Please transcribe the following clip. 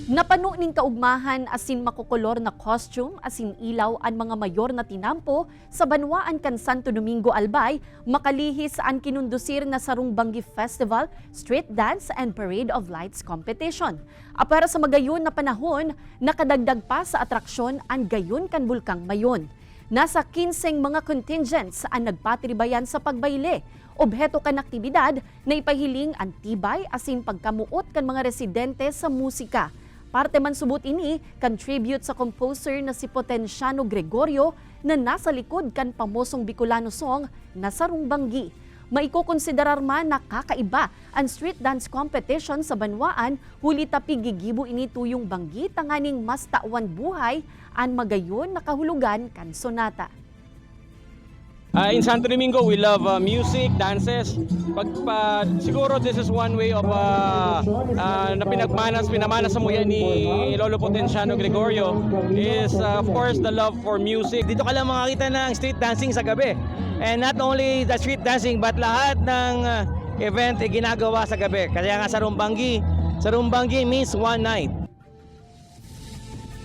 Napano ning kaugmahan asin makukulor na costume asin ilaw ang mga mayor na tinampo sa Banwaan kan Santo Domingo Albay makalihis ang kinundusir na Sarong Banggi Festival, Street Dance and Parade of Lights Competition. Para sa magayon na panahon, nakadagdag pa sa atraksyon ang gayon kan Bulkang Mayon. Nasa 15 mga contingents ang nagpatribayan sa pagbayle. Obheto kan aktibidad na ipahiling ang tibay asin pagkamuot kan mga residente sa musika. Parte man subot ini, contribute sa composer na si Potenciano Gregorio na nasa likod kan pamosong Bicolano song na Sarong Banggi. Maikukonsiderar man na kakaiba ang street dance competition sa Banwaan, huli tapi gigibo ini tuyong banggi tanganing mas tawan buhay ang magayon na kahulugan kan sonata. In Santo Domingo, we love music, dances. Siguro this is one way of na pinamanas sa muya ni Lolo Potenciano Gregorio is of course the love for music. Dito ka lang makakita ng street dancing sa gabi. And not only the street dancing but lahat ng event ay ginagawa sa gabi. Kaya nga Sarong Banggi means one night.